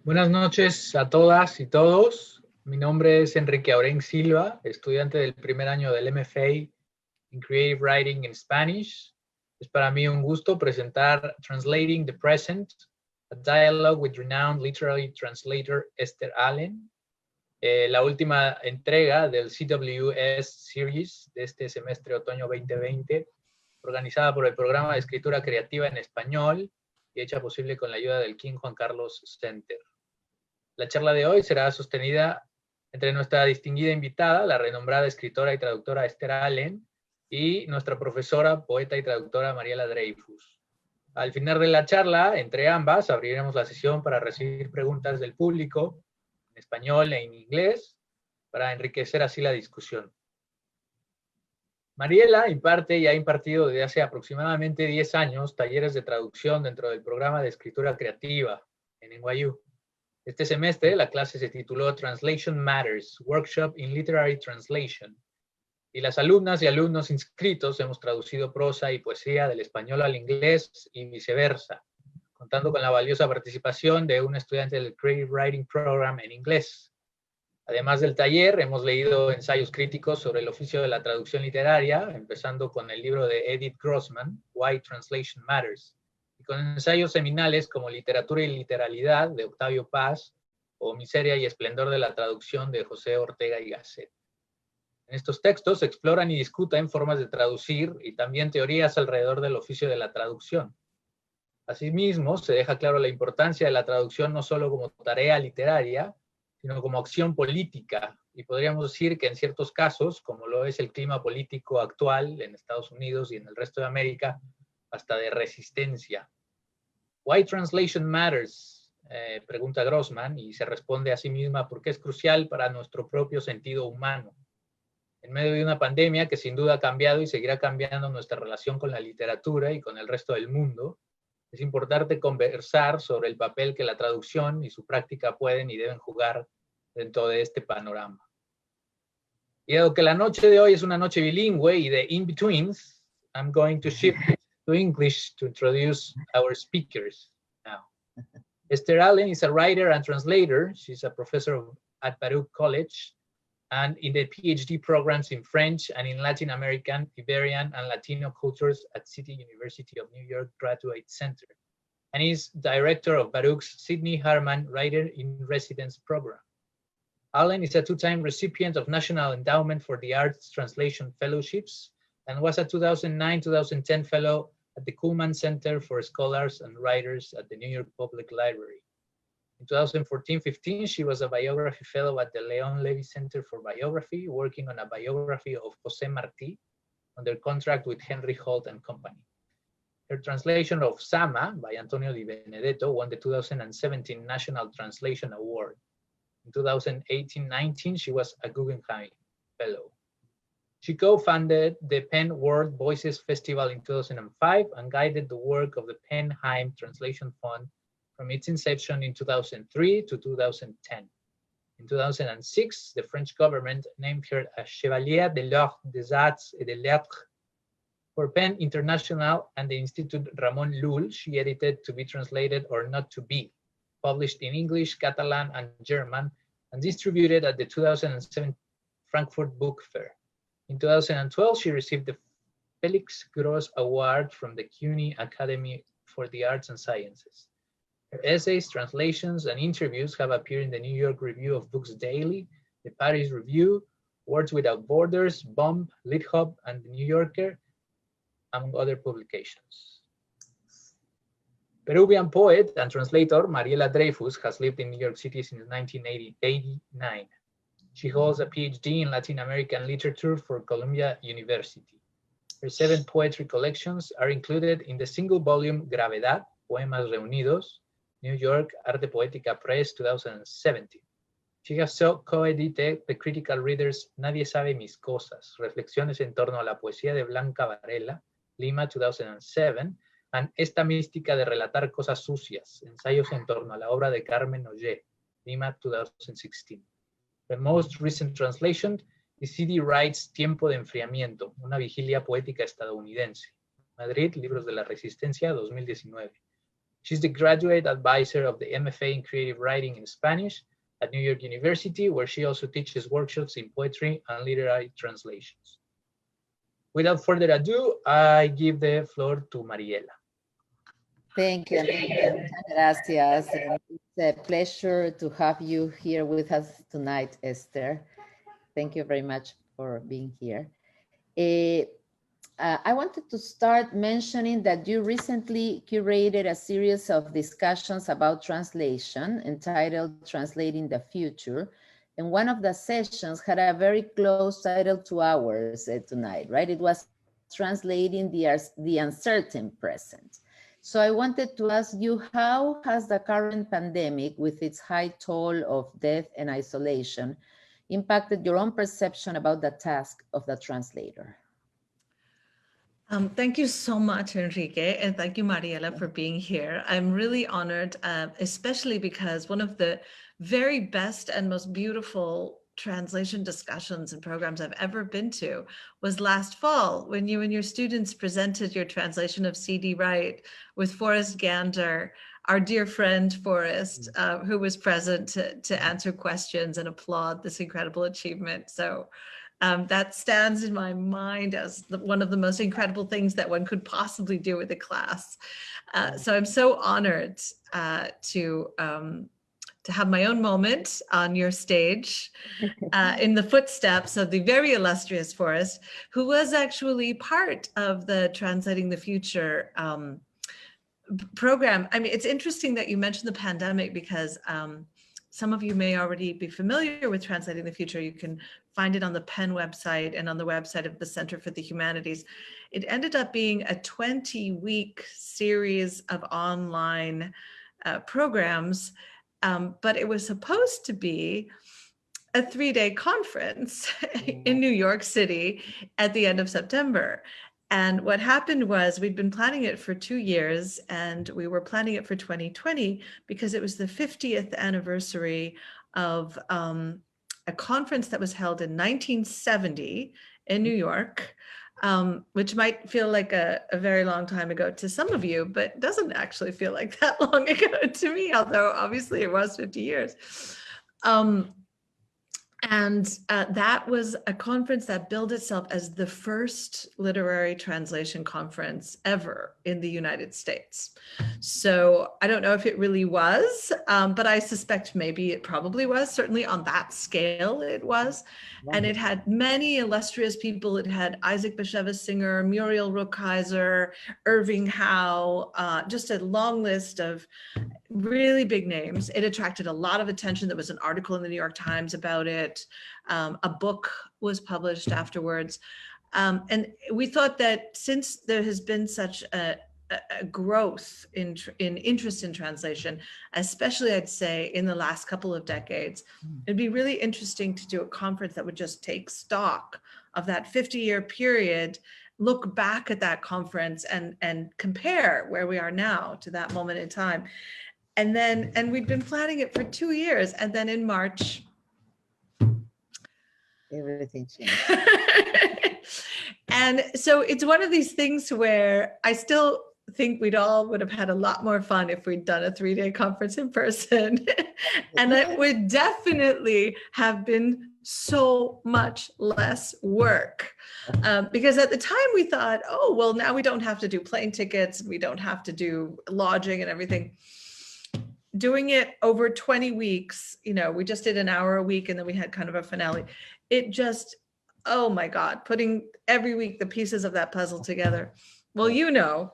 Buenas noches a todas y todos. Mi nombre es Enrique Aureng Silva, estudiante del primer año del MFA in Creative Writing in Spanish. Es para mí un gusto presentar Translating the Present, a dialogue with renowned literary translator Esther Allen, la última entrega del CWS Series de este semestre otoño 2020, organizada por el Programa de Escritura Creativa en Español y hecha posible con la ayuda del King Juan Carlos Center. La charla de hoy será sostenida entre nuestra distinguida invitada, la renombrada escritora y traductora Esther Allen, y nuestra profesora, poeta y traductora Mariela Dreyfus. Al final de la charla, entre ambas, abriremos la sesión para recibir preguntas del público, en español e en inglés, para enriquecer así la discusión. Mariela imparte y ha impartido desde hace aproximadamente 10 años talleres de traducción dentro del programa de escritura creativa en NYU. Este semestre la clase se tituló Translation Matters, Workshop in Literary Translation, y las alumnas y alumnos inscritos hemos traducido prosa y poesía del español al inglés y viceversa, contando con la valiosa participación de un estudiante del Creative Writing Program en inglés. Además del taller, hemos leído ensayos críticos sobre el oficio de la traducción literaria, empezando con el libro de Edith Grossman, Why Translation Matters, y con ensayos seminales como Literatura y Literalidad, de Octavio Paz, o Miseria y Esplendor de la Traducción, de José Ortega y Gasset. En estos textos se exploran y discuten formas de traducir y también teorías alrededor del oficio de la traducción. Asimismo, se deja claro la importancia de la traducción no solo como tarea literaria, sino como acción política, y podríamos decir que en ciertos casos, como lo es el clima político actual en Estados Unidos y en el resto de América, hasta de resistencia. Why Translation Matters, pregunta Grossman, y se responde a sí misma porque es crucial para nuestro propio sentido humano. En medio de una pandemia que sin duda ha cambiado y seguirá cambiando nuestra relación con la literatura y con el resto del mundo, es importante conversar sobre el papel que la traducción y su práctica pueden y deben jugar dentro de este panorama. Y dado que la noche de hoy es una noche bilingüe y de in-betweens, I'm going to shift to English to introduce our speakers now. Esther Allen is a writer and translator. She's a professor at Baruch College and in the PhD programs in French and in Latin American, Iberian, and Latino cultures at City University of New York Graduate Center, and is director of Baruch's Sidney Harman Writer in Residence program. Allen is a two-time recipient of National Endowment for the Arts Translation Fellowships and was a 2009-2010 fellow at the Kuhlman Center for Scholars and Writers at the New York Public Library. In 2014-15, she was a biography fellow at the Leon Levy Center for Biography, working on a biography of José Martí under contract with Henry Holt and Company. Her translation of Sama by Antonio Di Benedetto won the 2017 National Translation Award. In 2018-19, she was a Guggenheim Fellow. She co-founded the Penn World Voices Festival in 2005 and guided the work of the Penn Heim Translation Fund from its inception in 2003 to 2010. In 2006, the French government named her a Chevalier de l'Ordre des Arts et des Lettres. For Penn International and the Institute Ramon Llull, she edited To Be Translated or Not to Be, published in English, Catalan, and German, and distributed at the 2007 Frankfurt Book Fair. In 2012, she received the Felix Gross Award from the CUNY Academy for the Arts and Sciences. Her essays, translations, and interviews have appeared in the New York Review of Books Daily, the Paris Review, Words Without Borders, Bomb, Lit Hub, and The New Yorker, among other publications. Peruvian poet and translator Mariela Dreyfus has lived in New York City since 1989. She holds a PhD in Latin American literature for Columbia University. Her 7 poetry collections are included in the single-volume Gravedad, Poemas Reunidos, New York, Arte Poética Press, 2017. She has co-edited the critical readers Nadie sabe mis cosas, Reflexiones en torno a la poesía de Blanca Varela, Lima, 2007, and Esta mística de relatar cosas sucias, Ensayos en torno a la obra de Carmen Ollé, Lima, 2016. The most recent translation is C.D. Wright's Tiempo de Enfriamiento, una vigilia poética estadounidense. Madrid, Libros de la Resistencia, 2019. She's the graduate advisor of the MFA in Creative Writing in Spanish at New York University, where she also teaches workshops in poetry and literary translations. Without further ado, I give the floor to Mariela. Thank you, Enrique. Gracias. And it's a pleasure to have you here with us tonight, Esther. Thank you very much for being here. I wanted to start mentioning that you recently curated a series of discussions about translation entitled Translating the Future. And one of the sessions had a very close title to ours tonight, right? It was Translating the Uncertain Present. So I wanted to ask you, how has the current pandemic with its high toll of death and isolation impacted your own perception about the task of the translator? Thank you so much, Enrique, and thank you, Mariela, for being here. I'm really honored, especially because one of the very best and most beautiful translation discussions and programs I've ever been to was last fall when you and your students presented your translation of C.D. Wright with Forrest Gander, our dear friend Forrest, who was present to answer questions and applaud this incredible achievement. So that stands in my mind as one of the most incredible things that one could possibly do with a class. So I'm so honored to have my own moment on your stage in the footsteps of the very illustrious Forrest, who was actually part of the Translating the Future program. I mean, it's interesting that you mentioned the pandemic because some of you may already be familiar with Translating the Future. You can find it on the Penn website and on the website of the Center for the Humanities. It ended up being a 20-week series of online programs, but it was supposed to be a 3-day conference in New York City at the end of September. And what happened was we'd been planning it for 2 years, and we were planning it for 2020 because it was the 50th anniversary of a conference that was held in 1970 in New York, which might feel like a very long time ago to some of you, but doesn't actually feel like that long ago to me, although obviously it was 50 years. And that was a conference that billed itself as the first literary translation conference ever in the United States. So I don't know if it really was, but I suspect maybe it probably was. Certainly on that scale it was. And it had many illustrious people. It had Isaac Bashevis Singer, Muriel Rukeyser, Irving Howe, just a long list of really big names. It attracted a lot of attention. There was an article in the New York Times about it. A book was published afterwards. And we thought that since there has been such a growth in interest in translation, especially I'd say in the last couple of decades, it'd be really interesting to do a conference that would just take stock of that 50-year period, look back at that conference and compare where we are now to that moment in time. And we'd been planning it for 2 years. And then in March, everything changed. And so it's one of these things where I still think would have had a lot more fun if we'd done a 3-day conference in person. And it would definitely have been so much less work. Because at the time we thought, oh, well, now we don't have to do plane tickets. We don't have to do lodging and everything. Doing it over 20 weeks, we just did an hour a week and then we had kind of a finale. It just, oh my God, putting every week the pieces of that puzzle together. Well, you do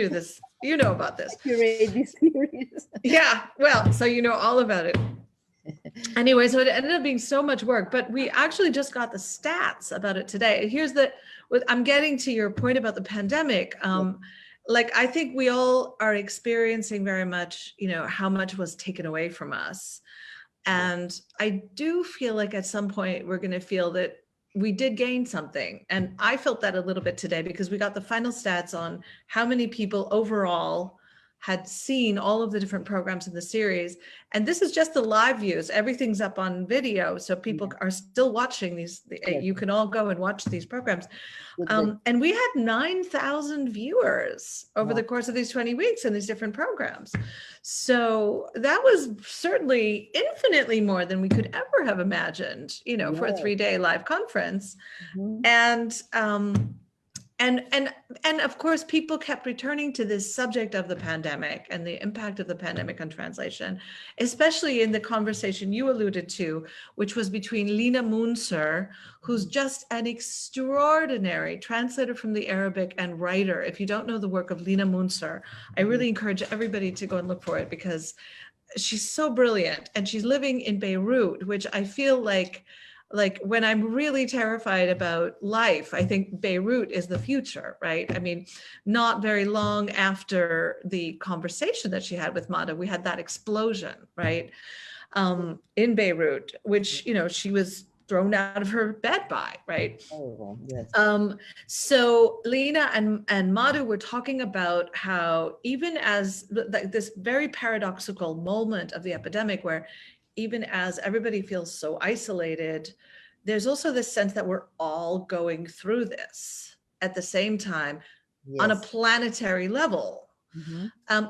this, about this. Yeah, well, so you know all about it. Anyway, so it ended up being so much work, but we actually just got the stats about it today. I'm getting to your point about the pandemic. Like, I think we all are experiencing very much, how much was taken away from us. And I do feel like at some point we're going to feel that we did gain something. And I felt that a little bit today because we got the final stats on how many people overall had seen all of the different programs in the series. And this is just the live views. Everything's up on video. So people are still watching these. You can all go and watch these programs. And we had 9,000 viewers over the course of these 20 weeks in these different programs. So that was certainly infinitely more than we could ever have imagined, you know, for a 3-day live conference. And of course, people kept returning to this subject of the pandemic and the impact of the pandemic on translation, especially in the conversation you alluded to, which was between Lina Munzer, who's just an extraordinary translator from the Arabic and writer. If you don't know the work of Lina Munzer, I really encourage everybody to go and look for it because she's so brilliant. And she's living in Beirut, which I feel like when I'm really terrified about life, I think Beirut is the future, right? I mean, not very long after the conversation that she had with Mada, we had that explosion, right? In Beirut, which, you know, she was thrown out of her bed by, right? Oh, yes. So Lina and Madhu were talking about how even as like this very paradoxical moment of the epidemic where even as everybody feels so isolated, there's also this sense that we're all going through this at the same time on a planetary level,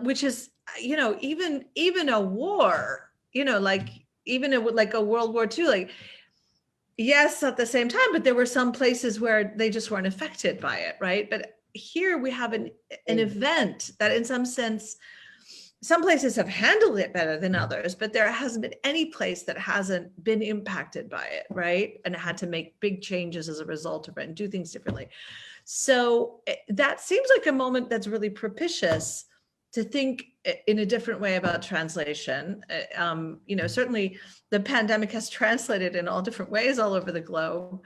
which is, you know, even a war, you know, like even like a World War II, like, yes, at the same time, but there were some places where they just weren't affected by it, right? But here we have an event that in some sense, some places have handled it better than others, but there hasn't been any place that hasn't been impacted by it, right? And had to make big changes as a result of it and do things differently. So that seems like a moment that's really propitious to think in a different way about translation. You know, certainly the pandemic has translated in all different ways all over the globe.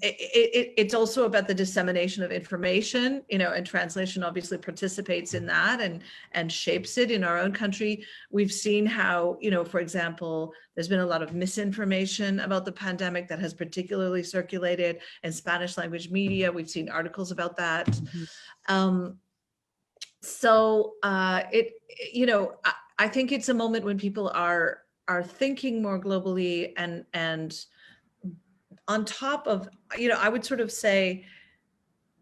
It's also about the dissemination of information, you know, and translation obviously participates in that and shapes it in our own country. We've seen how, you know, for example, there's been a lot of misinformation about the pandemic that has particularly circulated in Spanish language media. We've seen articles about that. So you know, I think it's a moment when people are thinking more globally and on top of, you know, I would sort of say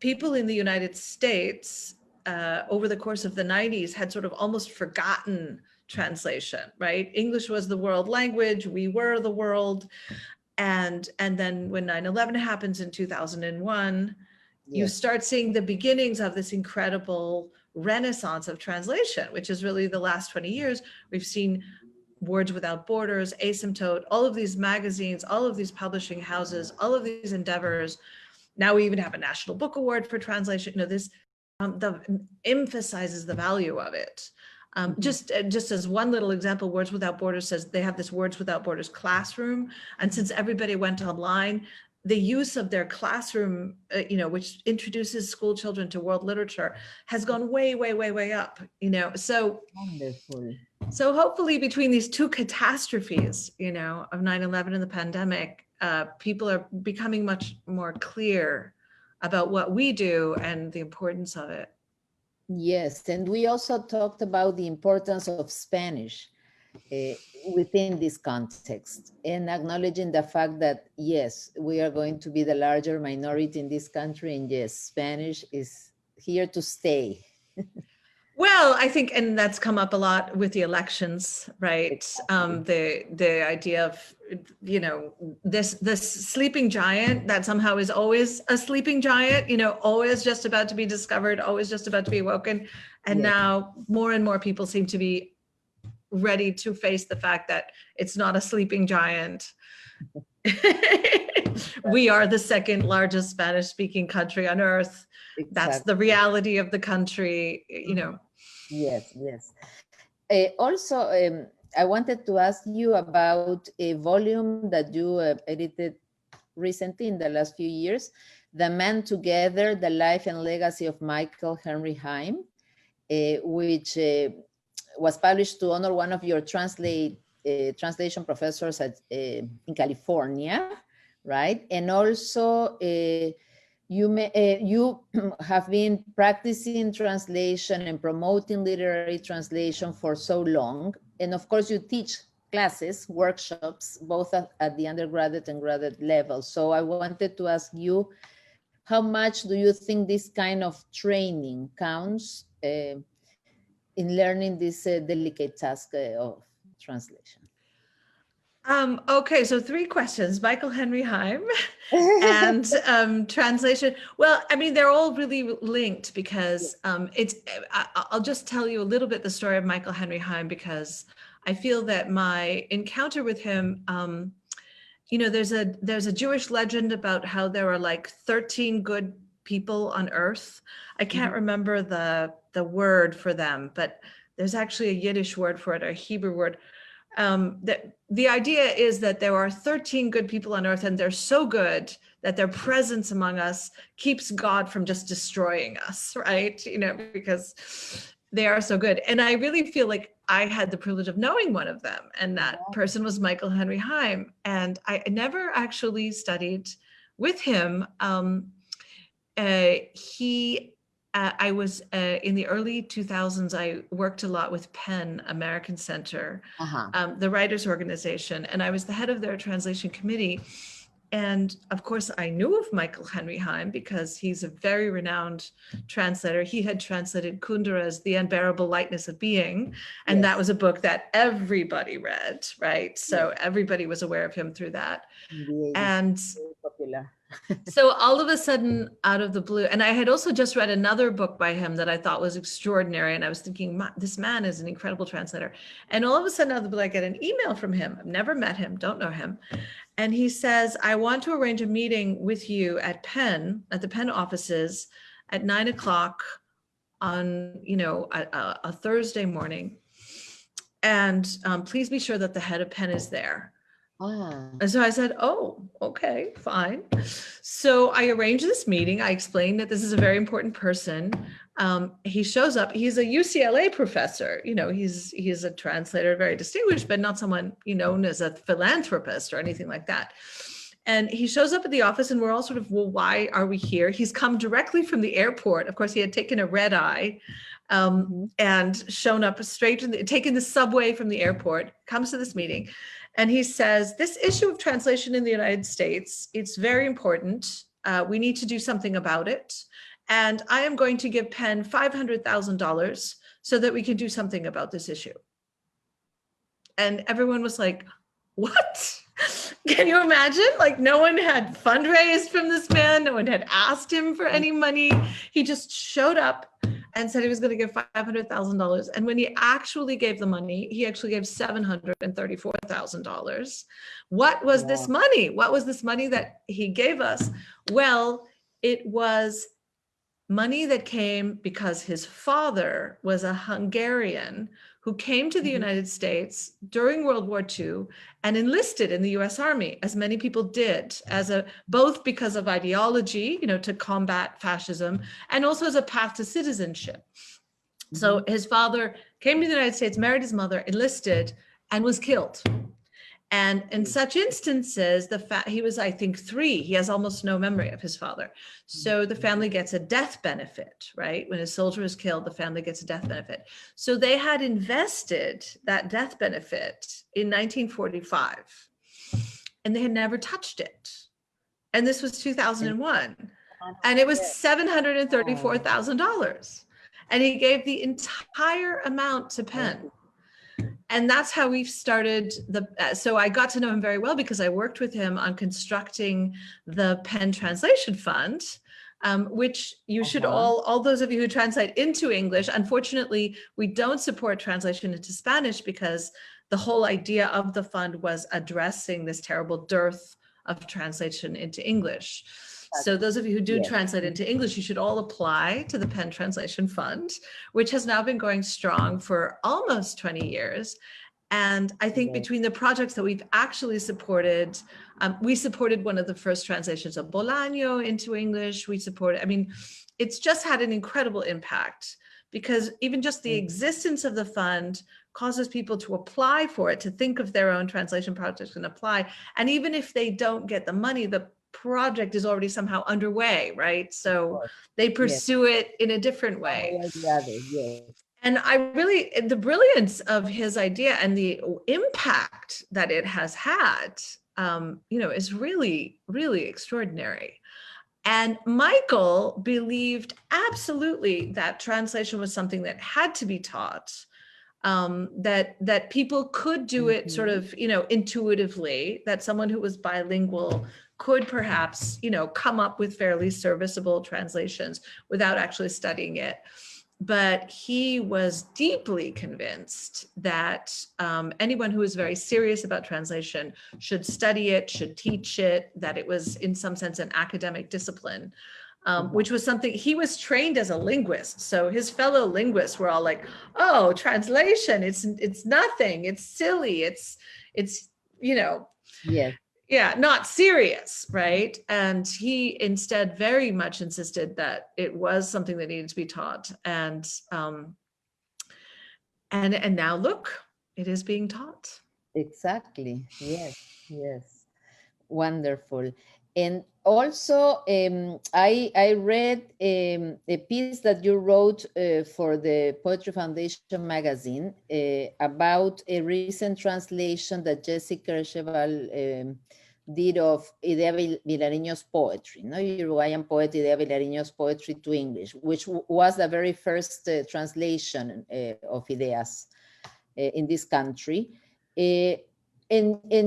people in the United States over the course of the 90s had sort of almost forgotten translation, right? English was the world language, we were the world. And then when 9/11 happens in 2001, you start seeing the beginnings of this incredible renaissance of translation, which is really the last 20 years. We've seen Words Without Borders, Asymptote, all of these magazines, all of these publishing houses, all of these endeavors. Now we even have a National Book Award for translation. You know, this emphasizes the value of it. Just as one little example, Words Without Borders says they have this Words Without Borders classroom. And since everybody went online, the use of their classroom, you know, which introduces school children to world literature, has gone way, way, way, way up, you know. So, so hopefully between these two catastrophes, you know, of 9/11 and the pandemic, people are becoming much more clear about what we do and the importance of it. Yes, and we also talked about the importance of Spanish within this context and acknowledging the fact that, yes, we are going to be the larger minority in this country, and yes, Spanish is here to stay. Well, I think, and that's come up a lot with the elections, right? The idea of, you know, this sleeping giant that somehow is always a sleeping giant, you know, always just about to be discovered, always just about to be awoken. And now more and more people seem to be ready to face the fact that it's not a sleeping giant. We are the second largest Spanish speaking country on earth. Exactly. That's the reality of the country, you know. Yes, yes. Also, I wanted to ask you about a volume that you edited recently in the last few years, The Man Together, The Life and Legacy of Michael Henry Heim, which was published to honor one of your translation professors in California, right? And also you have been practicing translation and promoting literary translation for so long. And of course, you teach classes, workshops, both at the undergraduate and graduate level. So I wanted to ask you, how much do you think this kind of training counts in learning this delicate task of translation? Okay, so 3 questions. Michael Henry Heim and translation. Well, I mean, they're all really linked because I'll just tell you a little bit the story of Michael Henry Heim, because I feel that my encounter with him, you know, there's a Jewish legend about how there are like 13 good people on earth. I can't remember the word for them, but there's actually a Yiddish word for it, a Hebrew word. That the idea is that there are 13 good people on earth, and they're so good that their presence among us keeps God from just destroying us, right? You know, because they are so good. And I really feel like I had the privilege of knowing one of them, and that person was Michael Henry Heim. And I never actually studied with him. I was in the early 2000s, I worked a lot with PEN, American Center, the writers organization, and I was the head of their translation committee. And of course, I knew of Michael Henry Heim because he's a very renowned translator. He had translated Kundera's The Unbearable Lightness of Being, and that was a book that everybody read, right? So everybody was aware of him through that. And very popular. So all of a sudden, out of the blue, and I had also just read another book by him that I thought was extraordinary, and I was thinking, this man is an incredible translator. And all of a sudden, out of the blue, I get an email from him. I've never met him, don't know him. And he says, I want to arrange a meeting with you at PEN, at the PEN offices at 9 o'clock on, you know, a Thursday morning. And please be sure that the head of PEN is there. And so I said, oh, okay, fine. So I arranged this meeting. I explained that this is a very important person. He shows up. He's a UCLA professor. You know, he's a translator, very distinguished, but not someone, you know, known as a philanthropist or anything like that. And he shows up at the office, and we're all sort of, well, why are we here? He's come directly from the airport. Of course, he had taken a red eye and shown up straight, taken the subway from the airport, comes to this meeting. And he says, this issue of translation in the United States, it's very important. We need to do something about it. And I am going to give PEN $500,000 so that we can do something about this issue. And everyone was like, what? Can you imagine? Like, no one had fundraised from this man. No one had asked him for any money. He just showed up and said he was going to give $500,000. And when he actually gave the money, he actually gave $734,000. What was this money? What was this money that he gave us? Well, it was money that came because his father was a Hungarian who came to the United States during World War II and enlisted in the US Army, as many people did, both because of ideology, you know, to combat fascism, and also as a path to citizenship. So his father came to the United States, married his mother, enlisted, and was killed. And in such instances, he was, I think, 3. He has almost no memory of his father. So the family gets a death benefit, right? When a soldier is killed, the family gets a death benefit. So they had invested that death benefit in 1945, and they had never touched it. And this was 2001. And it was $734,000. And he gave the entire amount to PEN. And that's how we've started so I got to know him very well because I worked with him on constructing the PEN Translation Fund, which you should all those of you who translate into English, unfortunately, we don't support translation into Spanish because the whole idea of the fund was addressing this terrible dearth of translation into English. So those of you who do translate into English, you should all apply to the PEN Translation Fund, which has now been going strong for almost 20 years. And I think between the projects that we've actually supported, we supported one of the first translations of Bolaño into English. It's just had an incredible impact because even just the existence of the fund causes people to apply for it, to think of their own translation projects and apply. And even if they don't get the money, the project is already somehow underway, right? So they pursue it in a different way. And I really, the brilliance of his idea and the impact that it has had, is really, really extraordinary. And Michael believed absolutely that translation was something that had to be taught, that people could do it sort of, intuitively, that someone who was bilingual could perhaps, come up with fairly serviceable translations without actually studying it. But he was deeply convinced that anyone who is very serious about translation should study it, should teach it, that it was in some sense an academic discipline, which was something, he was trained as a linguist. So his fellow linguists were all like, oh, translation, it's nothing, it's silly, it's not serious, right? And he instead very much insisted that it was something that needed to be taught. And now look, it is being taught. Exactly. Yes. Wonderful. And also, I read a piece that you wrote for the Poetry Foundation magazine about a recent translation that Jessica Cheval did of Idea Vilariño's poetry, Uruguayan poet Idea Vilariño's poetry to English, which was the very first translation of Ideas in this country. And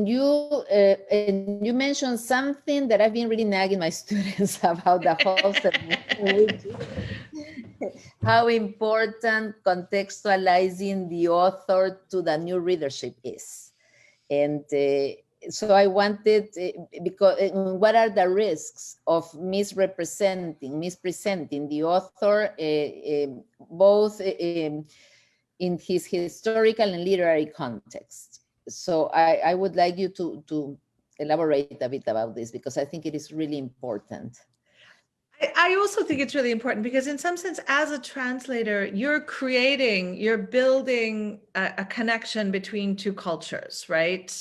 you mentioned something that I've been really nagging my students about the whole semester, how important contextualizing the author to the new readership is. And so I wanted, because what are the risks of mispresenting the author, both in his historical and literary context? So I would like you to elaborate a bit about this, because I think it is really important. I also think it's really important because in some sense, as a translator, you're building a connection between two cultures, right?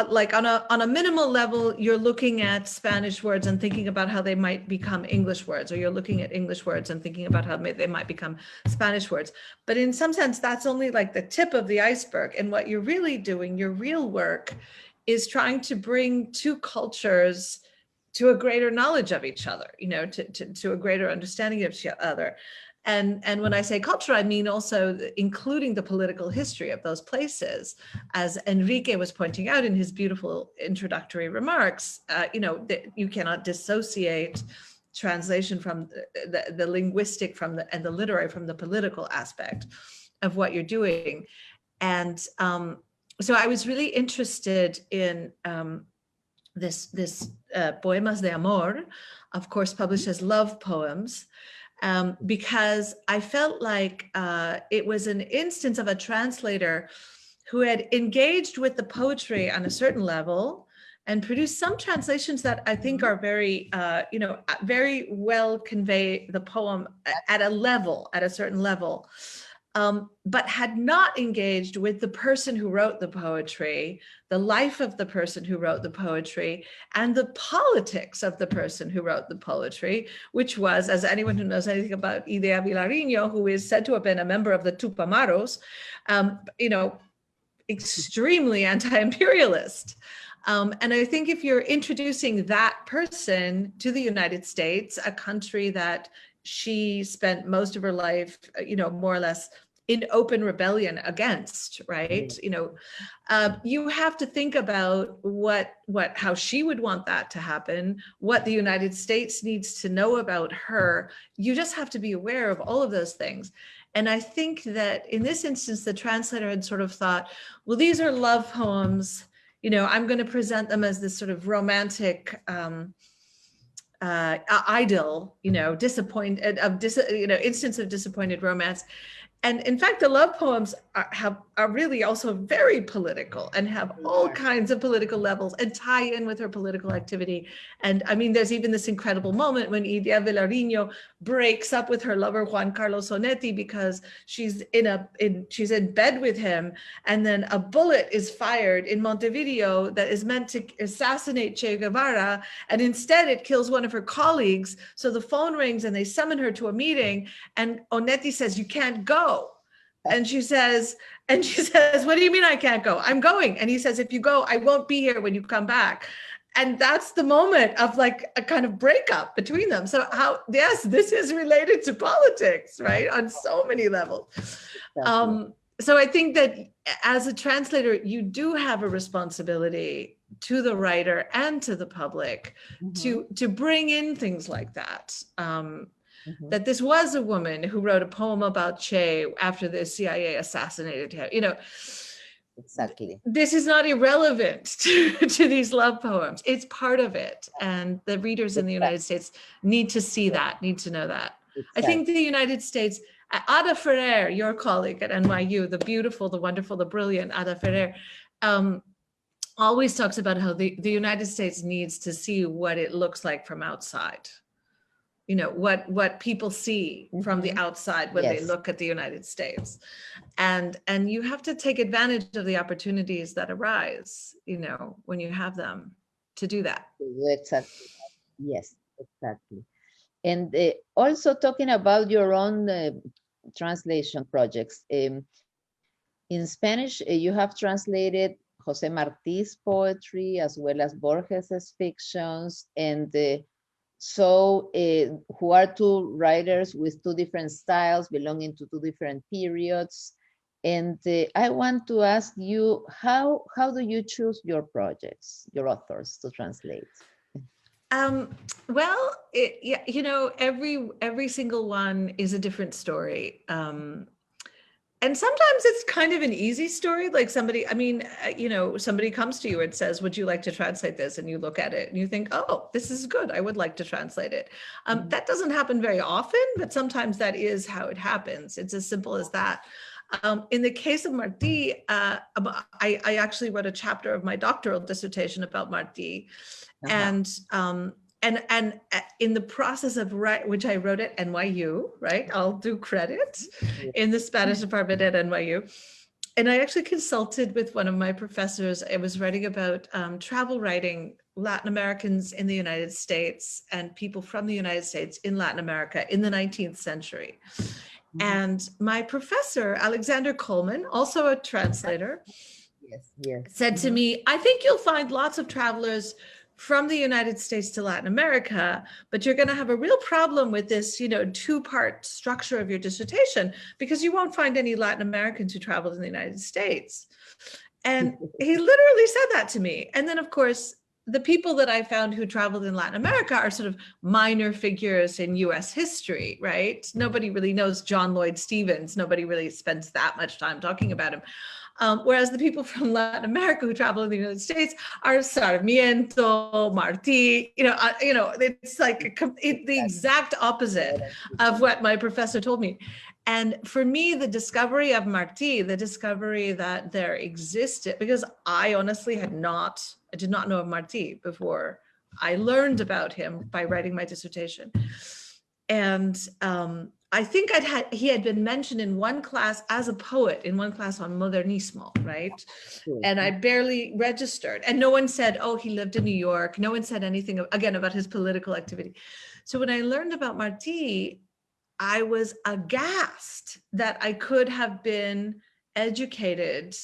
Like on a minimal level, you're looking at Spanish words and thinking about how they might become English words, or you're looking at English words and thinking about how they might become Spanish words. But in some sense, that's only like the tip of the iceberg. And what you're really doing, your real work, is trying to bring two cultures to a greater knowledge of each other, to a greater understanding of each other. And when I say culture, I mean also including the political history of those places. As Enrique was pointing out in his beautiful introductory remarks, you cannot dissociate translation from the linguistic and the literary from the political aspect of what you're doing. And so I was really interested in this Poemas de Amor, of course, published as love poems, because I felt like it was an instance of a translator who had engaged with the poetry on a certain level and produced some translations that I think are very, very well convey the poem at a certain level. But had not engaged with the person who wrote the poetry, the life of the person who wrote the poetry, and the politics of the person who wrote the poetry, which was, as anyone who knows anything about Idea Vilariño, who is said to have been a member of the Tupamaros, extremely anti-imperialist. And I think if you're introducing that person to the United States, a country that she spent most of her life, more or less in open rebellion against, right? You have to think about how she would want that to happen, what the United States needs to know about her. You just have to be aware of all of those things. And I think that in this instance, the translator had sort of thought, well, these are love poems. I'm going to present them as this sort of romantic idyll, instance of disappointed romance. And in fact, the love poems are really also very political and have all kinds of political levels and tie in with her political activity. And I mean, there's even this incredible moment when Iria Villarino breaks up with her lover, Juan Carlos Onetti, because she's in bed with him. And then a bullet is fired in Montevideo that is meant to assassinate Che Guevara. And instead it kills one of her colleagues. So the phone rings and they summon her to a meeting. And Onetti says, "You can't go." And she says, "What do you mean I can't go? I'm going." And he says, "If you go, I won't be here when you come back." And that's the moment of like a kind of breakup between them. So yes, this is related to politics, right? On so many levels. So I think that as a translator, you do have a responsibility to the writer and to the public to bring in things like that. That this was a woman who wrote a poem about Che after the CIA assassinated him. You know, exactly. This is not irrelevant to these love poems. It's part of it. And the readers in the United States need to see that, need to know that. Exactly. I think the United States, Ada Ferrer, your colleague at NYU, the beautiful, the wonderful, the brilliant Ada Ferrer, always talks about how the United States needs to see what it looks like from outside. You know, what people see from the outside when they look at the United States. And you have to take advantage of the opportunities that arise, you know, when you have them to do that. Exactly. Yes, exactly. And also talking about your own translation projects. In Spanish, you have translated José Martí's poetry as well as Borges's fictions, and so who are two writers with two different styles belonging to two different periods. And I want to ask you, how do you choose your projects, your authors to translate? Well, you know, every single one is a different story. And sometimes it's kind of an easy story, like somebody, I mean, you know, somebody comes to you and says, "Would you like to translate this?" And you look at it and you think, "Oh, this is good. I would like to translate it." That doesn't happen very often, but sometimes that is how it happens. It's as simple as that. In the case of Martí, I actually wrote a chapter of my doctoral dissertation about Martí. And in the process of which I wrote at NYU, right? I'll do credit in the Spanish department at NYU. And I actually consulted with one of my professors. I was writing about travel writing, Latin Americans in the United States and people from the United States in Latin America in the 19th century. And my professor, Alexander Coleman, also a translator, said to me, "I think you'll find lots of travelers from the United States to Latin America, but you're going to have a real problem with this, you know, two-part structure of your dissertation, because you won't find any Latin Americans who traveled in the United States." And he literally said that to me. And then, of course, the people that I found who traveled in Latin America are sort of minor figures in US history, right? Nobody really knows John Lloyd Stevens. Nobody really spends that much time talking about him. Whereas the people from Latin America who travel in the United States are Sarmiento, Martí, you know, it's like the exact opposite of what my professor told me. And for me, the discovery of Martí, the discovery that there existed, because I honestly I did not know of Martí before I learned about him by writing my dissertation. And I think he had been mentioned in one class as a poet, in one class on Modernismo, right? And I barely registered. And no one said, "Oh, he lived in New York." No one said anything, again, about his political activity. So when I learned about Martí, I was aghast that I could have been educated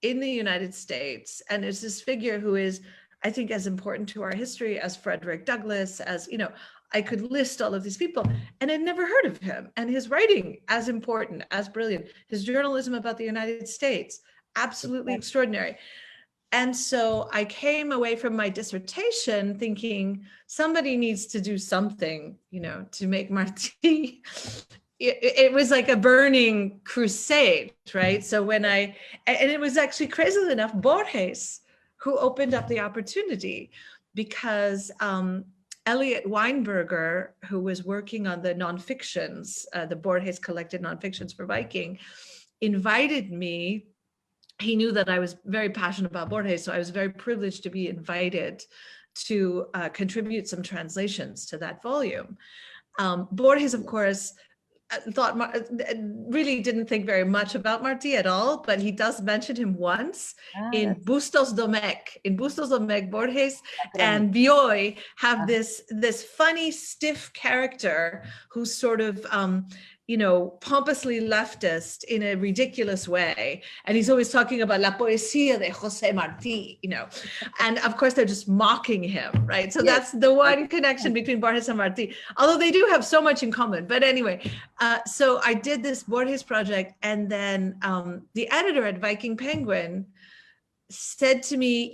in the United States. And it's this figure who is, I think, as important to our history as Frederick Douglass, as, you know, I could list all of these people, and I'd never heard of him. And his writing, as important, as brilliant. His journalism about the United States, absolutely extraordinary. And so I came away from my dissertation thinking somebody needs to do something, you know, to make Martí. It was like a burning crusade, right? So and it was actually, crazily enough, Borges who opened up the opportunity, because Elliot Weinberger, who was working on the nonfictions, the Borges collected nonfictions for Viking, invited me. He knew that I was very passionate about Borges, so I was very privileged to be invited to contribute some translations to that volume. Borges, of course, really didn't think very much about Martí at all, but he does mention him once in Bustos Domecq. In Bustos Domecq, Borges and Bioy have this funny, stiff character who's sort of, pompously leftist in a ridiculous way. And he's always talking about la poesía de José Martí, and of course they're just mocking him, right? So that's the one connection between Borges and Martí, although they do have so much in common. But anyway, so I did this Borges project, and then the editor at Viking Penguin said to me,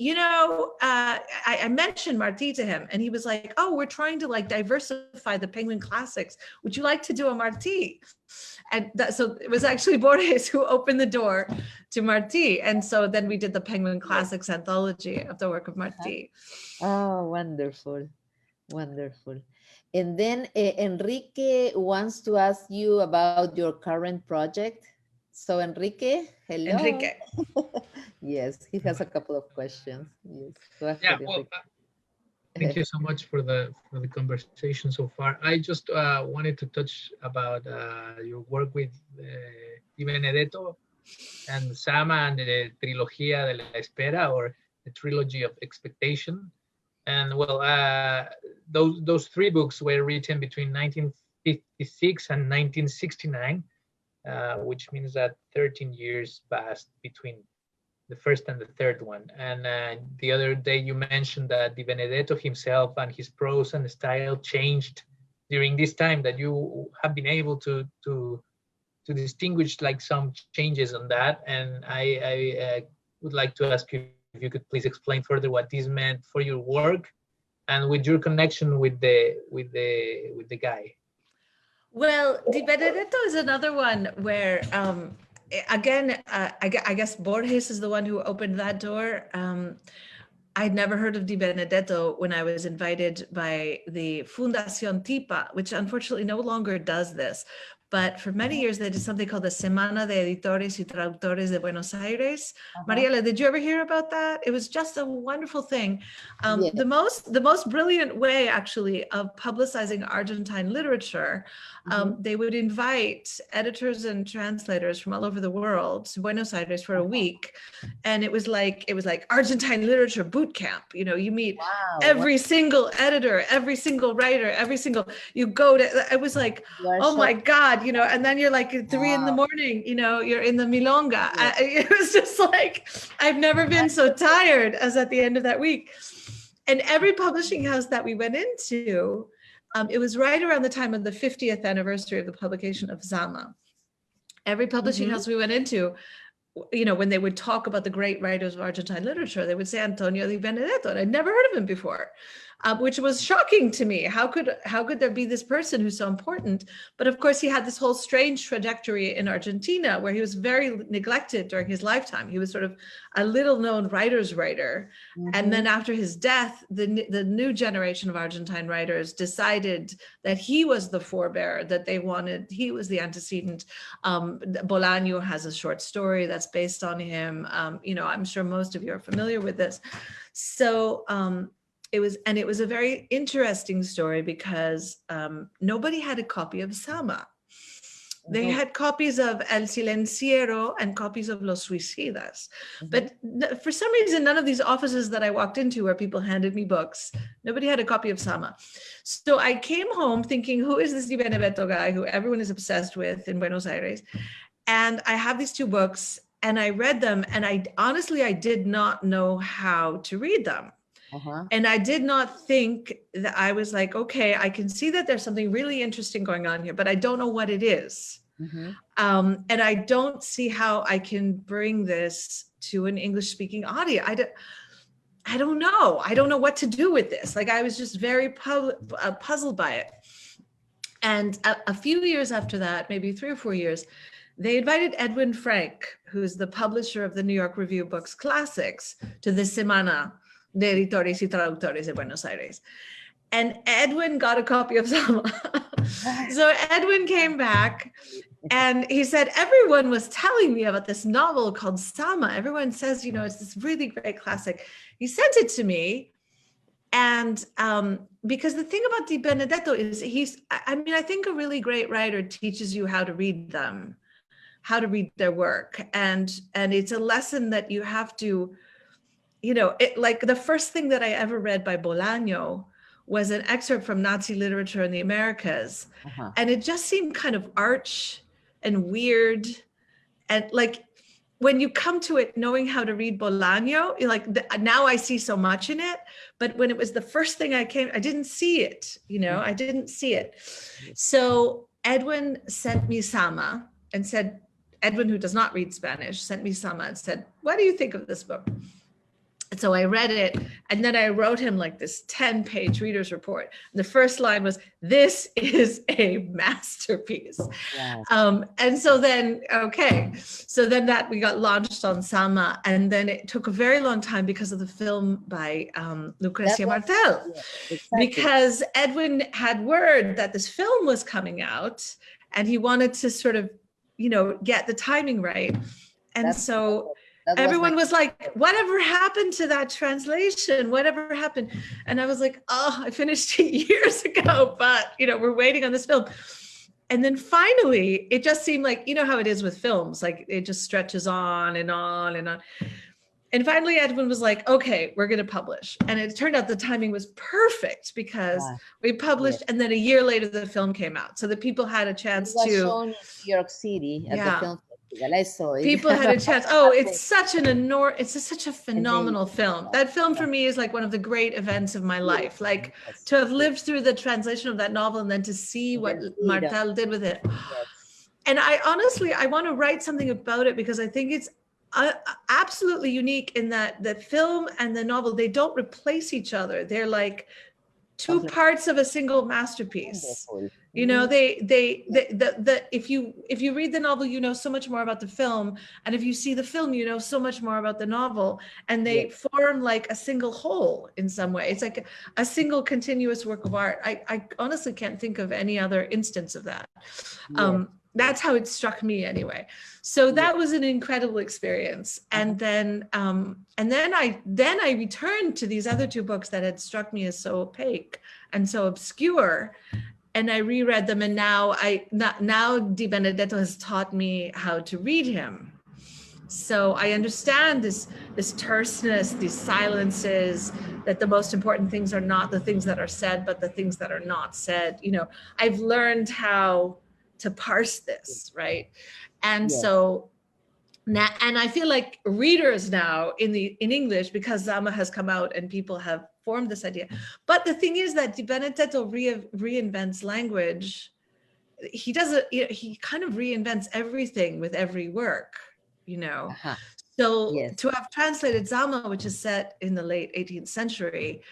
I mentioned Martí to him, and he was like, oh, we're trying to diversify the Penguin classics. Would you like to do a Martí? And so it was actually Borges who opened the door to Martí. And so then we did the Penguin Classics anthology of the work of Martí. Oh, wonderful. Wonderful. And then Enrique wants to ask you about your current project. So Enrique, hello. Enrique. Yes, he has a couple of questions. Yes. Go ahead, Yeah, well, thank you so much for the conversation so far. I just wanted to touch about your work with Di Benedetto and Sama and the Trilogía de la Espera, or the Trilogy of Expectation. And well, those three books were written between 1956 and 1969, which means that 13 years passed between the first and the third one. And the other day you mentioned that Di Benedetto himself and his prose and style changed during this time, that you have been able to distinguish some changes on that. And I would like to ask you if you could please explain further what this meant for your work and with your connection with the guy. Well, Di Benedetto is another one where, again, I guess Borges is the one who opened that door. I'd never heard of Di Benedetto when I was invited by the Fundación Tipa, which unfortunately no longer does this. But for many years, they did something called the Semana de Editores y Traductores de Buenos Aires. Mariela, did you ever hear about that? It was just a wonderful thing. The most brilliant way, actually, of publicizing Argentine literature. They would invite editors and translators from all over the world to Buenos Aires for a week, and it was like Argentine literature boot camp. You meet every single editor, every single writer, you go to. It was like, oh my God. And then you're like at 3 in the morning, you're in the Milonga. It was just like, I've never been so tired as at the end of that week. And every publishing house that we went into, it was right around the time of the 50th anniversary of the publication of Zama. Every publishing house we went into, when they would talk about the great writers of Argentine literature, they would say Antonio Di Benedetto, and I'd never heard of him before. Which was shocking to me. How could there be this person who's so important? But of course, he had this whole strange trajectory in Argentina where he was very neglected during his lifetime. He was sort of a little-known writer's writer. And then after his death, the new generation of Argentine writers decided that he was the forebearer, that they wanted, he was the antecedent. Bolaño has a short story that's based on him. I'm sure most of you are familiar with this. So, it was a very interesting story because nobody had a copy of Sama. They had copies of El Silenciero and copies of Los Suicidas. But for some reason, none of these offices that I walked into where people handed me books, nobody had a copy of Sama. So I came home thinking, who is this Di Benedetto guy who everyone is obsessed with in Buenos Aires? And I have these two books and I read them, and I did not know how to read them. And I did not think that, I was like, okay, I can see that there's something really interesting going on here, but I don't know what it is. And I don't see how I can bring this to an English-speaking audience. I don't know. I don't know what to do with this. I was just very puzzled by it. And a few years after that, maybe 3 or 4 years, they invited Edwin Frank, who's the publisher of the New York Review Books Classics, to the Semana de Editores y Traductores de Buenos Aires. and Edwin got a copy of Sama. So Edwin came back and he said, everyone was telling me about this novel called Sama. Everyone says, it's this really great classic. He sent it to me. And because the thing about Di Benedetto is I think a really great writer teaches you how to read them, how to read their work. And it's a lesson that you have to, like the first thing that I ever read by Bolaño was an excerpt from Nazi literature in the Americas. And it just seemed kind of arch and weird. And like, when you come to it knowing how to read Bolaño, now I see so much in it, but when it was the first thing I didn't see it, I didn't see it. So Edwin sent me Sama and said, Edwin, who does not read Spanish, sent me Sama and said, what do you think of this book? And so I read it, and then I wrote him like this 10-page reader's report. And the first line was, this is a masterpiece. Wow. And so then, that we got launched on Sama, and then it took a very long time because of the film by Lucrecia Martel, exactly. Because Edwin had word that this film was coming out, and he wanted to sort of, get the timing right. And everyone was like, whatever happened to that translation? Whatever happened? And I was like, I finished it years ago, but, we're waiting on this film. And then finally, it just seemed like, how it is with films, like it just stretches on and on and on. And finally, Edwin was like, okay, we're going to publish. And it turned out the timing was perfect because we published, and then a year later, the film came out. So the people had a chance to shown in New York City at the film festival. I saw it. People had a chance. Oh, it's such such a phenomenal film. That film for me is like one of the great events of my life. Like to have lived through the translation of that novel and then to see what Martel did with it. And I want to write something about it because I think it's absolutely unique in that the film and the novel, they don't replace each other. They're like two parts of a single masterpiece. If you read the novel, so much more about the film, and if you see the film, so much more about the novel, and they form like a single whole in some way. It's like a single continuous work of art. I honestly can't think of any other instance of that. That's how it struck me anyway. So that was an incredible experience. And then I returned to these other two books that had struck me as so opaque and so obscure. And I reread them. And now Di Benedetto has taught me how to read him. So I understand this terseness, these silences, that the most important things are not the things that are said, but the things that are not said. I've learned how to parse this, right? And so now, and I feel like readers now in English, because Sama has come out and people have formed this idea. But the thing is that Di Benedetto reinvents language. He kind of reinvents everything with every work, So to have translated Sama, which is set in the late 18th century,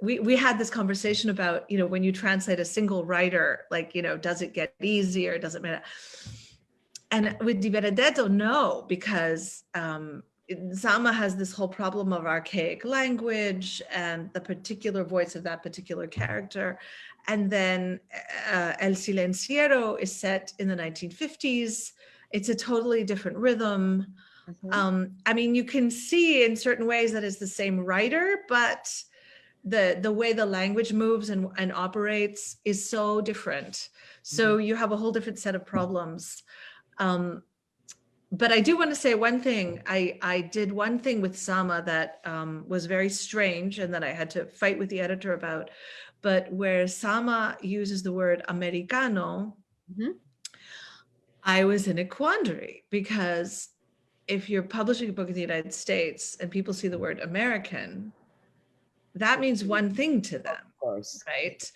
we had this conversation about, when you translate a single writer, like, does it get easier? Does it matter? And with Di Benedetto, no, because Sama has this whole problem of archaic language and the particular voice of that particular character. And then El Silenciero is set in the 1950s. It's a totally different rhythm. You can see in certain ways that it's the same writer, but the way the language moves and operates is so different. So you have a whole different set of problems. But I do want to say one thing. I did one thing with Sama that was very strange and that I had to fight with the editor about, but where Sama uses the word Americano, I was in a quandary, because if you're publishing a book in the United States and people see the word American, that means one thing to them, of course, right?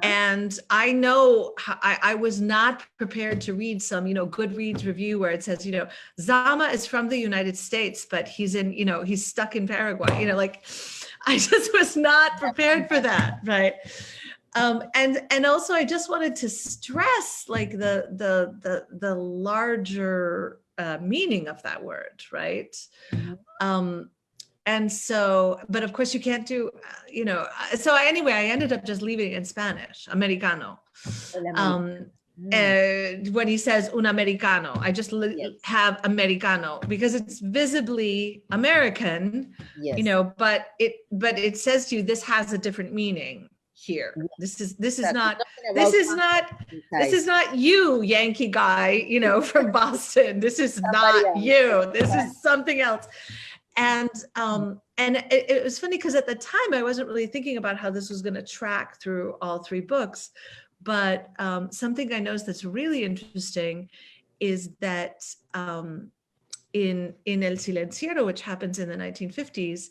And I know I was not prepared to read some, Goodreads review where it says, Sama is from the United States, but he's in, he's stuck in Paraguay. Like I just was not prepared for that, right? And also I just wanted to stress like the larger meaning of that word, right? And so, but of course you can't do, so anyway, I ended up just leaving it in Spanish, Americano. When he says un americano, I just have Americano because it's visibly American, but it says to you, this has a different meaning here. This is not you, Yankee guy, from Boston. This is not you. This is something else. And it was funny because at the time I wasn't really thinking about how this was going to track through all three books. But something I noticed that's really interesting is that in El Silenciero, which happens in the 1950s,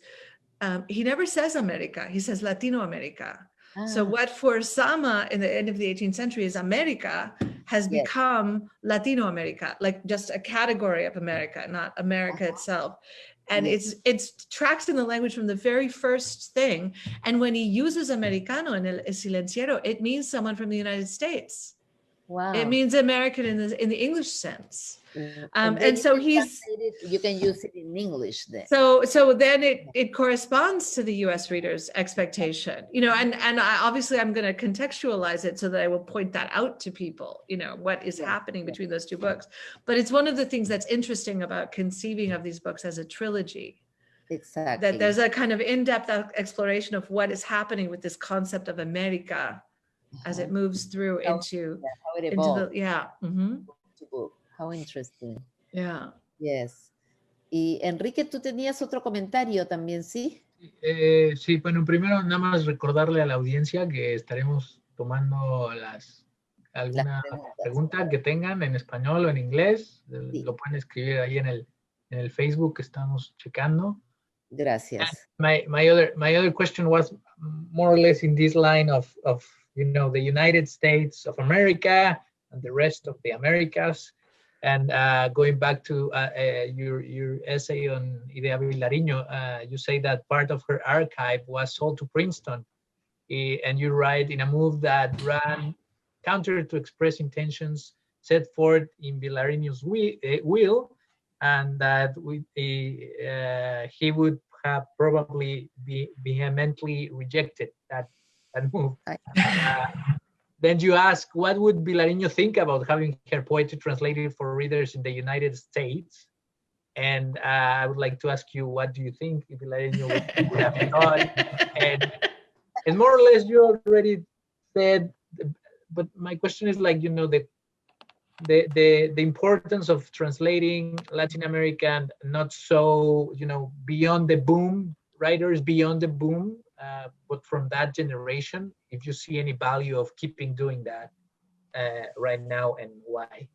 he never says America, he says Latino America. So what for Sama in the end of the 18th century is America has become Latino America, like just a category of America, not America itself. And it's tracks in the language from the very first thing. And when he uses Americano in El Silenciero, it means someone from the United States. Wow. It means American in the English sense. And so you can use it in English then. So then it corresponds to the US reader's expectation, and obviously I'm going to contextualize it so that I will point that out to people, what is happening between those two books. But it's one of the things that's interesting about conceiving of these books as a trilogy. Exactly. That there's a kind of in-depth exploration of what is happening with this concept of America as it moves through into How interesting. Yeah. Yes. Y Enrique, tú tenías otro comentario también, ¿sí? Sí, bueno, primero nada más recordarle a la audiencia que estaremos tomando alguna pregunta que tengan en español o en inglés. Sí. Lo pueden escribir ahí en el Facebook que estamos checando. Gracias. My other question was more or less in this line of the United States of America and the rest of the Americas. And going back to your essay on Idea Vilariño, you say that part of her archive was sold to Princeton. And you write, in a move that ran counter to express intentions set forth in Vilariño's will, and that he would have probably vehemently rejected that move. Then you ask, what would Vilariño think about having her poetry translated for readers in the United States? And I would like to ask you, what do you think Vilariño would have thought? And more or less, you already said, but my question is like, the importance of translating Latin American, not so, beyond the boom, writers beyond the boom, but from that generation, if you see any value of keeping doing that right now and why?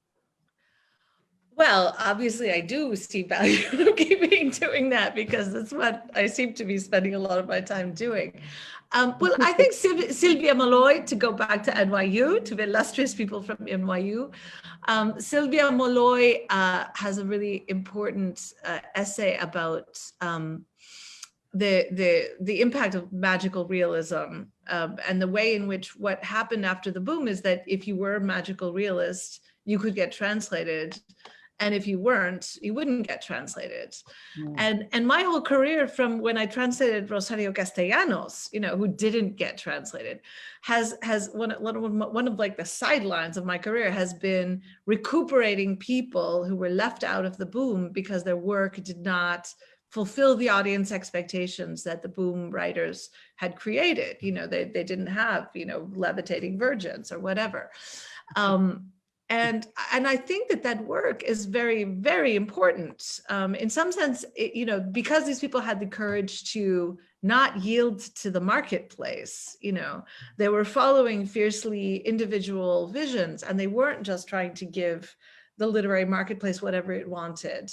Well, obviously I do see value of keeping doing that because that's what I seem to be spending a lot of my time doing. Well, I think Sylvia Molloy, to go back to NYU, to the illustrious people from NYU, Sylvia Molloy has a really important essay about the impact of magical realism and the way in which what happened after the boom is that if you were a magical realist, you could get translated. And if you weren't, you wouldn't get translated. And my whole career from when I translated Rosario Castellanos, who didn't get translated, has one of like the sidelines of my career has been recuperating people who were left out of the boom because their work did not fulfill the audience expectations that the boom writers had created. They didn't have, levitating virgins or whatever. And I think that work is very, very important. In some sense, because these people had the courage to not yield to the marketplace, they were following fiercely individual visions, and they weren't just trying to give the literary marketplace whatever it wanted.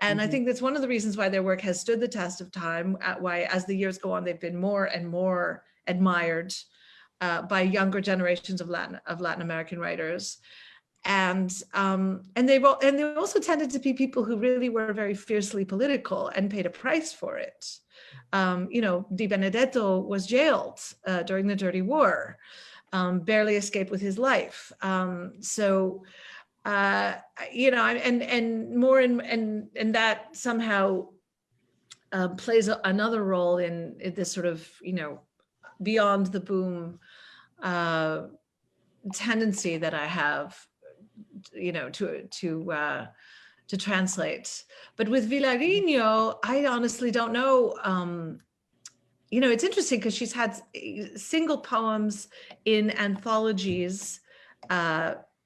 And I think that's one of the reasons why their work has stood the test of time, why as the years go on, they've been more and more admired by younger generations of Latin American writers. And they also tended to be people who really were very fiercely political and paid a price for it. Di Benedetto was jailed during the Dirty War, barely escaped with his life. And more and that somehow plays another role in this sort of, beyond the boom tendency that I have, to translate. But with Vilariño, I honestly don't know. It's interesting because she's had single poems in anthologies,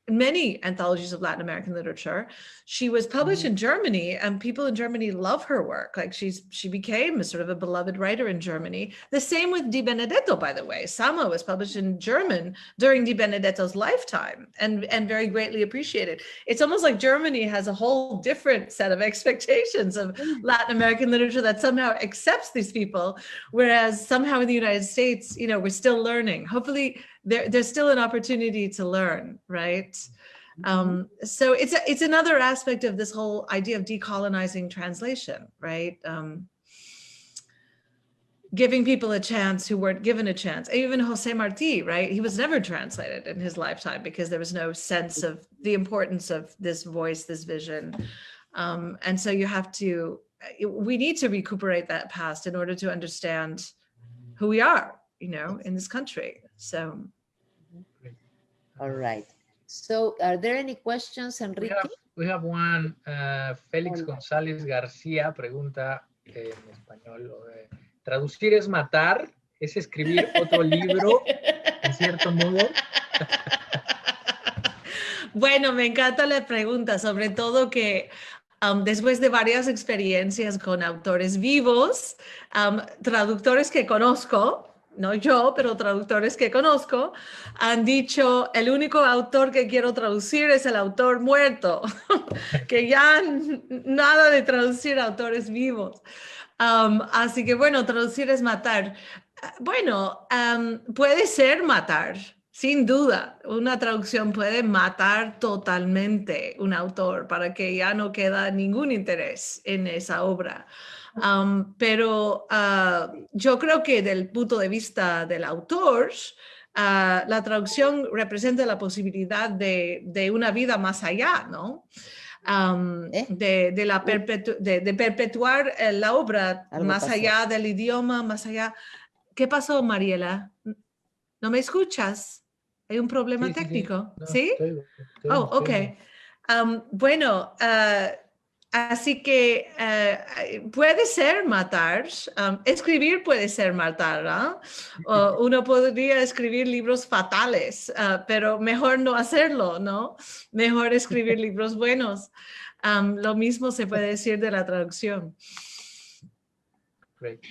many anthologies of Latin American literature. She was published in Germany, and people in Germany love her work. Like she became a sort of a beloved writer in Germany. The same with Di Benedetto, by the way. Sama was published in German during Di Benedetto's lifetime and very greatly appreciated. It's almost like Germany has a whole different set of expectations of Latin American literature that somehow accepts these people, whereas somehow in the United States, we're still learning. Hopefully there's still an opportunity to learn, right? So it's another aspect of this whole idea of decolonizing translation, right? Giving people a chance who weren't given a chance. Even Jose Marti, right? He was never translated in his lifetime because there was no sense of the importance of this voice, this vision. And so we need to recuperate that past in order to understand who we are, in this country. So. All right. So are there any questions, Enrique? We have one. Félix González García pregunta en español. ¿Traducir es matar? ¿Es escribir otro libro, en cierto modo? Bueno, me encanta la pregunta, sobre todo que después de varias experiencias con autores vivos, traductores que conozco, no yo, pero traductores que conozco, han dicho, el único autor que quiero traducir es el autor muerto, que ya nada de traducir autores vivos. Así que bueno, traducir es matar. Bueno, puede ser matar, sin duda. Una traducción puede matar totalmente un autor para que ya no queda ningún interés en esa obra. Pero yo creo que del punto de vista del autor, la traducción representa la posibilidad de una vida más allá, ¿no? De perpetuar la obra más allá del idioma, más allá. ¿Qué pasó, Mariela? ¿No me escuchas? ¿Hay un problema técnico? ¿Sí? Oh, ok. Bueno, así que puede ser matar, escribir puede ser matar, ¿no? Uno podría escribir libros fatales, pero mejor no hacerlo, ¿no? Mejor escribir libros buenos. Lo mismo se puede decir de la traducción. Great.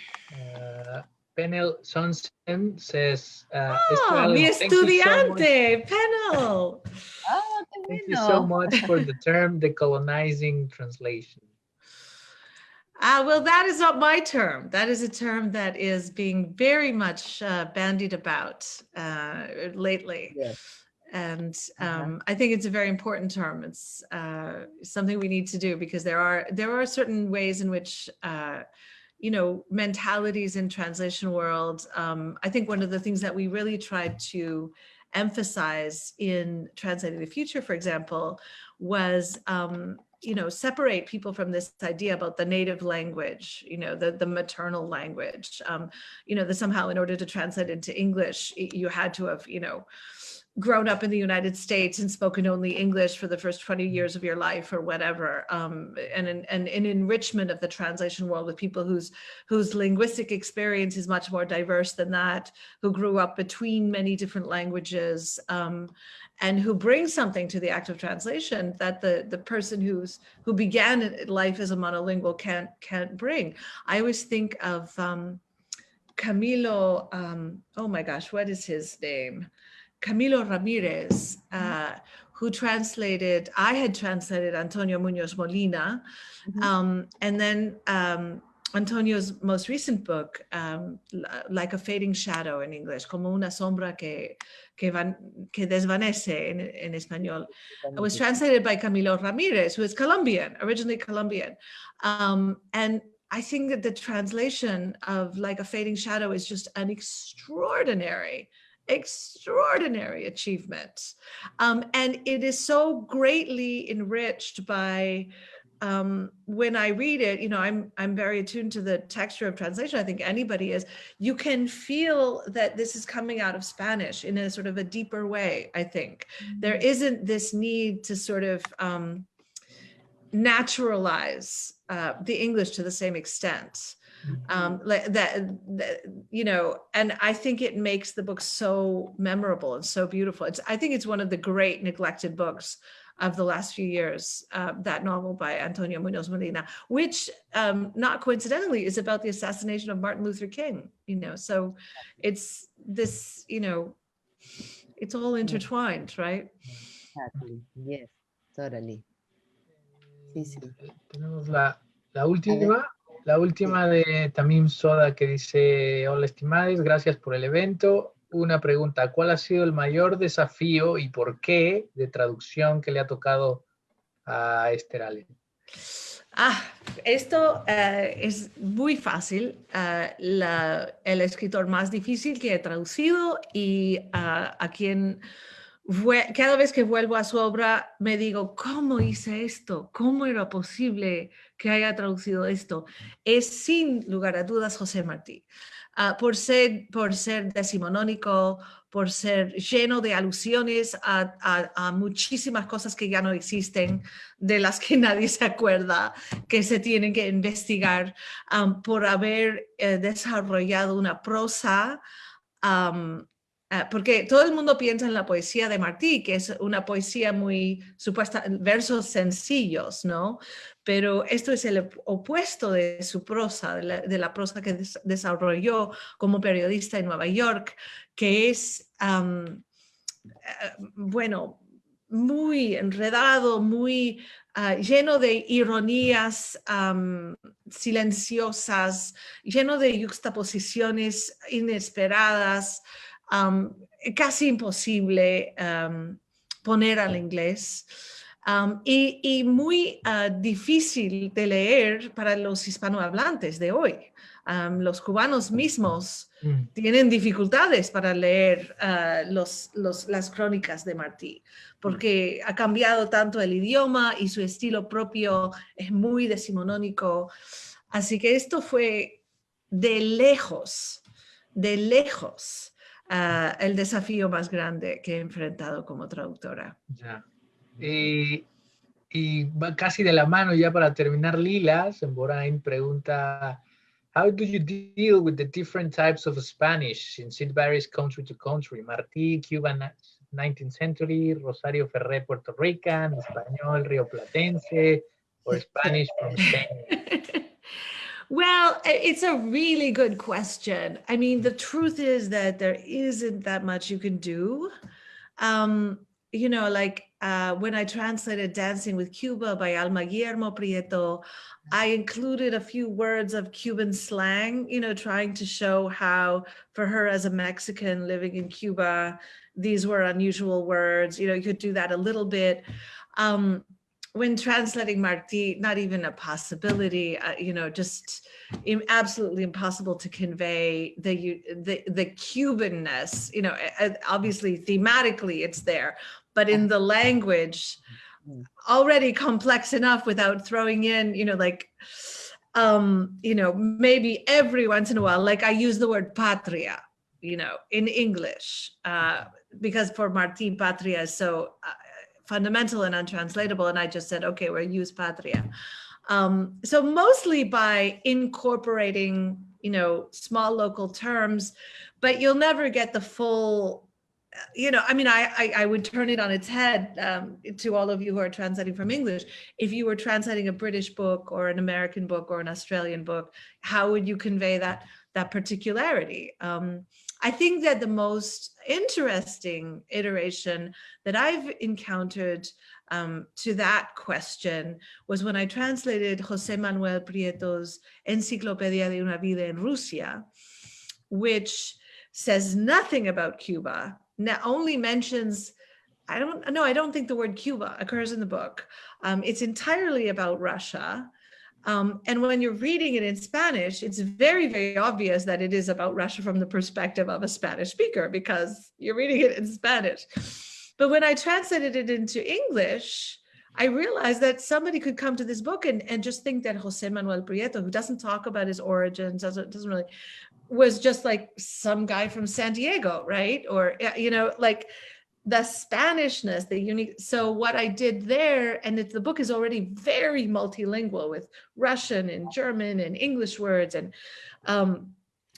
Penel Sonsen says, mi estudiante, Penel. Thank you so much for the term decolonizing translation. Well, that is not my term. That is a term that is being very much bandied about lately. Yes. And I think it's a very important term. It's something we need to do because there are certain ways in which mentalities in translation world. I think one of the things that we really tried to emphasize in Translating the Future, for example, was separate people from this idea about the native language, the maternal language, that somehow in order to translate into English, you had to have, grown up in the United States and spoken only English for the first 20 years of your life or whatever, and an enrichment of the translation world with people whose linguistic experience is much more diverse than that, who grew up between many different languages, and who bring something to the act of translation that the person who began life as a monolingual can't bring. I always think of Camilo, oh my gosh, what is his name? Camilo Ramirez, who translated, I had translated Antonio Muñoz Molina, and then Antonio's most recent book, Like a Fading Shadow in English, como una sombra que desvanece en español, was translated by Camilo Ramirez, who is Colombian, originally Colombian. And I think that the translation of Like a Fading Shadow is just an extraordinary achievement. And it is so greatly enriched by when I read it, you know, I'm very attuned to the texture of translation. I think anybody is. You can feel that this is coming out of Spanish in a sort of a deeper way, I think. There isn't this need to sort of naturalize the English to the same extent. You know, and I think it makes the book so memorable and so beautiful. I think it's one of the great neglected books of the last few years, that novel by Antonio Munoz Molina, which not coincidentally is about the assassination of Martin Luther King, you know, so it's this, you know, it's all intertwined, right? Exactly. Yes, totally. Sí, sí. Tenemos la última de Tamim Soda, que dice: hola estimados, gracias por el evento. Una pregunta: ¿cuál ha sido el mayor desafío y por qué de traducción que le ha tocado a Esther Allen? Esto es muy fácil. El escritor más difícil que he traducido y a quien cada vez que vuelvo a su obra me digo, ¿cómo hice esto? ¿Cómo era posible que haya traducido esto? Es sin lugar a dudas José Martí. Por ser decimonónico, por ser lleno de alusiones a muchísimas cosas que ya no existen, de las que nadie se acuerda, que se tienen que investigar, por haber desarrollado una prosa, porque todo el mundo piensa en la poesía de Martí, que es una poesía muy supuesta, versos sencillos, ¿no? Pero esto es el opuesto de su prosa, de la prosa que desarrolló como periodista en Nueva York, que es, bueno, muy enredado, muy lleno de ironías silenciosas, lleno de yuxtaposiciones inesperadas, casi imposible poner al inglés. Y muy difícil de leer para los hispanohablantes de hoy. Los cubanos mismos tienen dificultades para leer las crónicas de Martí, porque ha cambiado tanto el idioma y su estilo propio es muy decimonónico. Así que esto fue de lejos, el desafío más grande que he enfrentado como traductora. Ya. Y va casi de la mano ya para terminar. Lila Semborain pregunta: how do you deal with the different types of Spanish since it varies country to country? Martí, Cuban 19th century, Rosario Ferré, Puerto Rican, español rioplatense, or Spanish from Spain? Well, it's a really good question. I mean, the truth is that there isn't that much you can do. You know, like when I translated Dancing with Cuba by Alma Guillermo Prieto, I included a few words of Cuban slang, you know, trying to show how for her as a Mexican living in Cuba, these were unusual words. You know, you could do that a little bit. When translating Martí, not even a possibility, you know, just absolutely impossible to convey the Cubanness, you know, obviously thematically it's there, but in the language, already complex enough without throwing in, you know, like, you know, maybe every once in a while, like I use the word patria, you know, in English, because for Martí, patria is so fundamental and untranslatable, and I just said, okay, we'll use patria. So mostly by incorporating, you know, small local terms, but you'll never get the full, you know, I mean, I would turn it on its head to all of you who are translating from English. If you were translating a British book or an American book or an Australian book, how would you convey that particularity? I think that the most interesting iteration that I've encountered to that question was when I translated José Manuel Prieto's Enciclopedia de una vida en Rusia, which says nothing about Cuba, only mentions, I don't think the word Cuba occurs in the book. It's entirely about Russia. And when you're reading it in Spanish, it's very, very obvious that it is about Russia from the perspective of a Spanish speaker because you're reading it in Spanish. But when I translated it into English, I realized that somebody could come to this book and just think that Jose Manuel Prieto, who doesn't talk about his origins, doesn't really, was just like some guy from San Diego, right? Or, you know, like the Spanishness, the unique. So what I did there, and the book is already very multilingual with Russian and German and English words. And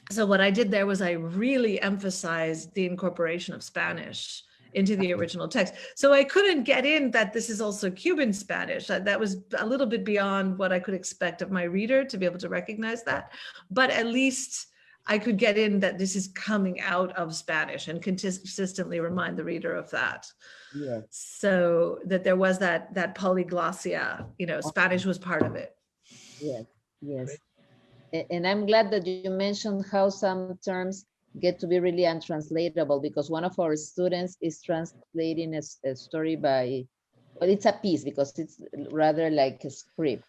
so what I did there was I really emphasized the incorporation of Spanish into the original text. So I couldn't get in that this is also Cuban Spanish. That was a little bit beyond what I could expect of my reader to be able to recognize that. But at least I could get in that this is coming out of Spanish and consistently remind the reader of that. Yes. So that there was that polyglossia, you know, Spanish was part of it. Yes, yes. And I'm glad that you mentioned how some terms get to be really untranslatable, because one of our students is translating a story by, well, it's a piece because it's rather like a script,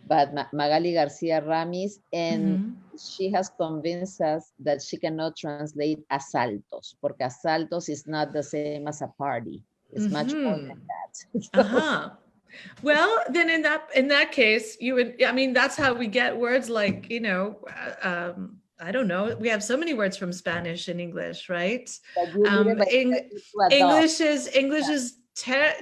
but Magali Garcia Ramis, and she has convinced us that she cannot translate asaltos, porque asaltos is not the same as a party. It's much more than that. Well, then in that case, you would, I mean, that's how we get words like, you know, I don't know. We have so many words from Spanish and English, right? English is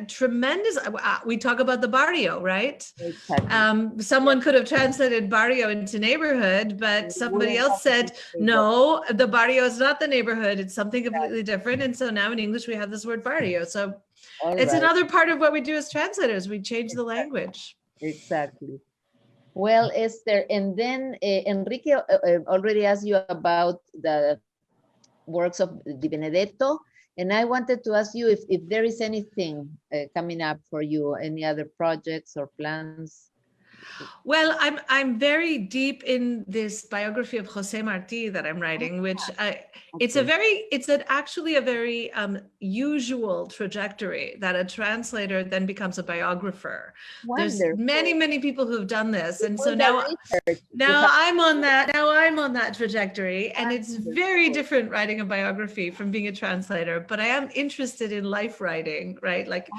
tremendous. We talk about the barrio, right? Exactly. Someone could have translated barrio into neighborhood, but somebody else said, no, the barrio is not the neighborhood. It's something completely different. And so now in English, we have this word barrio. So it's another part of what we do as translators. We change the language. Exactly. Well, Esther, and then Enrique already asked you about the works of Di Benedetto, and I wanted to ask you if there is anything coming up for you, any other projects or plans? Well, I'm very deep in this biography of Jose Marti that I'm writing, which it's actually a very usual trajectory that a translator then becomes a biographer. Wonderful. There's many people who've done this, and so now I'm on that trajectory, and it's very different writing a biography from being a translator. But I am interested in life writing, right? Like,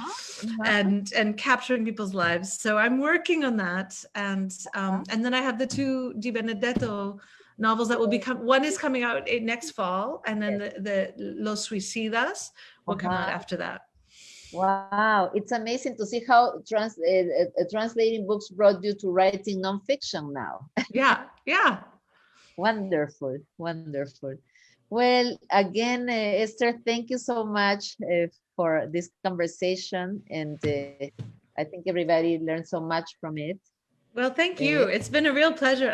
and capturing people's lives. So I'm working on that. And then I have the two Di Benedetto novels that will become, one is coming out next fall, and then the Los Suicidas will come out after that. Wow, it's amazing to see how translating books brought you to writing nonfiction now. Yeah. Wonderful. Well, again, Esther, thank you so much for this conversation, and I think everybody learned so much from it. Well, thank you. It's been a real pleasure.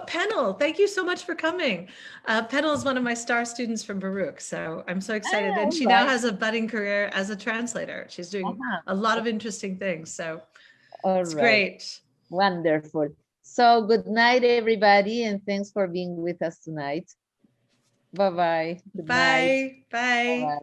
Pennell, thank you so much for coming. Pennell is one of my star students from Baruch, so I'm so excited. And she now has a budding career as a translator. She's doing a lot of interesting things, so it's great. Wonderful. So good night, everybody, and thanks for being with us tonight. Bye-bye. Bye. Bye.